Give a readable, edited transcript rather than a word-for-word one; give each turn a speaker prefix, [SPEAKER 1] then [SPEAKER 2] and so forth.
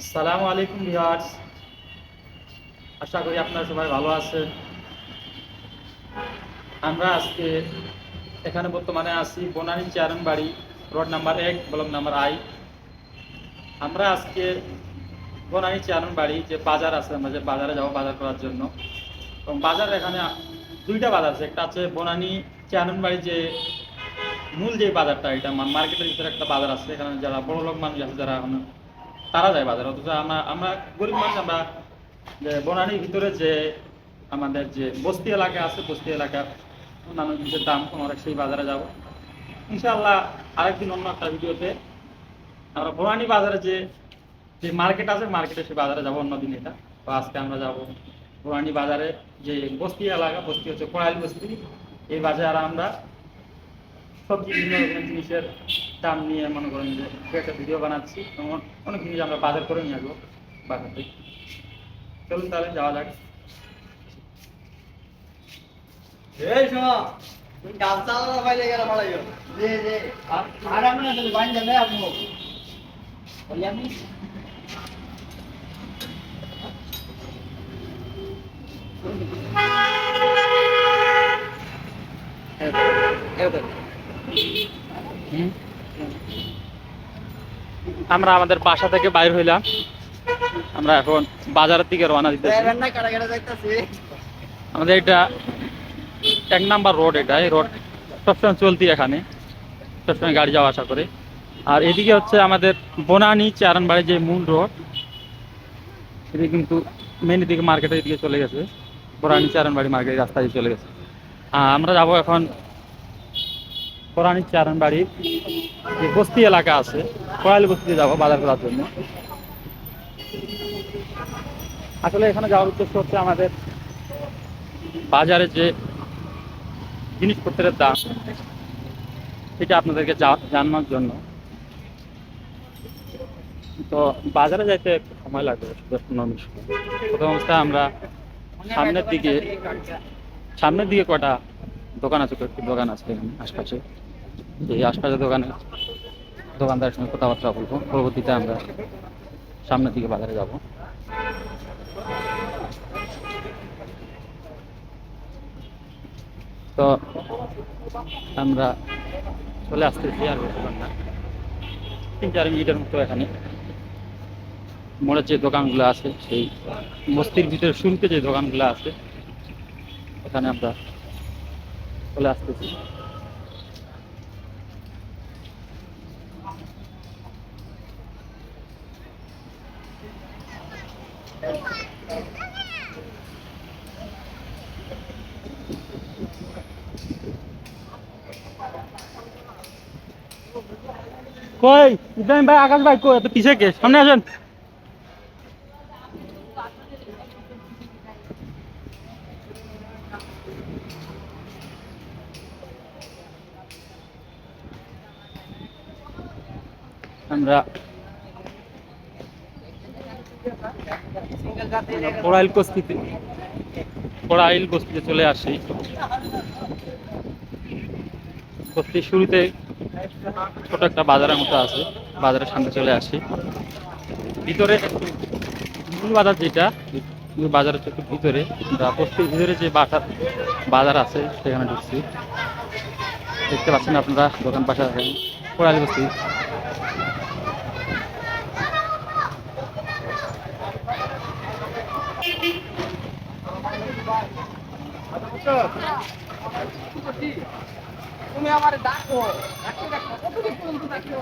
[SPEAKER 1] আসসালামু আলাইকুম ভিউয়ার্স, আশা করি আপনারা সবাই ভালো আছেন। আমরা আজকে এখানে বর্তমানে আছি বনানী বাড়ি, road number 1, block number I. আমরা আজকে বনানী বাড়ি যে বাজার আছে, আমরা যে বাজারে যাবো বাজার করার জন্য। এবং বাজার এখানে দুইটা বাজার আছে, একটা আছে বনানী বাড়ি যে মূল যে বাজারটা, এটা মার্কেটের ভিতরে একটা বাজার আছে। এখানে যারা বড় লোক মানুষ আছে, যারা এখন তারা যায় বাজার, অথচ আমরা আমরা গরিব মানুষ, আমরা যে বনানীর ভিতরে যে আমাদের যে বস্তি এলাকা আছে, বস্তি এলাকার অন্যান্য জিনিসের দাম কম, আমরা সেই বাজারে যাব ইনশাআল্লাহ। আরেকদিন অন্য একটা ভিডিওতে আমরা বনানী বাজারে যে যে মার্কেট আছে, মার্কেটে সেই বাজারে যাবো অন্যদিন। এটা তো আজকে আমরা যাব বনানী বাজারে, যে বস্তি এলাকা, বস্তি হচ্ছে কোড়াইল বস্তি। এই বাজারে আমরা সবজি বিভিন্ন রকমের জিনিসের দাম নিয়ে মনে করেন যে একটা ভিডিও বানাচ্ছি। এবং অনেক জিনিস আমরা বাজার করে নিয়ে আসবো বাজার থেকে। চলুন তাহলে যাওয়া যাক।
[SPEAKER 2] এই শোনো, তুমি কাজ চালানো বাইরে গেলে পড়াইও। যে আর আমরা তো বাইন যাবে আপনি বলি আমি
[SPEAKER 1] আমরা আমাদের বাসা থেকে বাইর হইলাম, আমরা এখন বাজারের দিকে রওনা দিতেছি।
[SPEAKER 2] রান্না কাটা কাটা যাইতাছি।
[SPEAKER 1] আমাদের এটা 1 নাম্বার রোড, এটা এই রোড সবসময় চলতি, এখানে সবসময় গাড়ি যাওয়া আসা করে। আর এদিকে হচ্ছে আমাদের বনানী বাড়ি যে মূল রোড, এদিকে কিন্তু মেন দিকে মার্কেটের দিকে চলে গেছে, বনানী বাড়ি মার্কেটের রাস্তা দিয়ে চলে গেছে। আমরা যাব এখন বনানী বাড়ির যে বস্তি এলাকা আছে, কোড়াইল বস্তিতে যাবো বাজার করার জন্য। আসলে এখানে যাওয়ার উদ্দেশ্য হচ্ছে আমাদের বাজারে যে জিনিসপত্রের দাম, সেটা আপনাদেরকে জানানোর জন্য। তো বাজারে যাইতে একটু সময় লাগবে, 10-15 মিনিট। প্রথম অবস্থায় আমরা সামনের দিকে কটা দোকান আছে, কয়েকটি দোকান আছে এখানে আশপাশে। এই আশপাশের দোকানদারের সঙ্গে কথাবার্তা বলবো। পরবর্তীতে আমরা সামনের দিকে বাজারে যাব। তো আমরা চলে আসতেছি, আর বেশিক্ষণ না, 3-4 মিনিটের মতো। এখানে মোড়ের যে দোকানগুলো আছে, সেই বস্তির ভিতরে শুরুতে যে দোকানগুলো আছে, এখানে আমরা চলে আসতেছি। কই ইব্রাহিম ভাই, আকাশ ভাই কই? এত পিছে কে? সামনে আসেন। আমরা কোড়াইল বস্তিতে চলে আসি। বস্তির শুরুতে ছোট একটা বাজারের মতো আছে, বাজারের সামনে চলে আসি। ভিতরে মূল বাজার যেটা, বাজারের একটু ভিতরে, বস্তির ভিতরে যে বাজার আছে সেখানে ঢুকছি। দেখতে পাচ্ছেন আপনারা দোকান পাশে আছেন, কোড়াইল বস্তি।
[SPEAKER 2] তুমি আমার ডাকো, ডাকো, ডাকো, কতদিন পর্যন্ত ডাকো?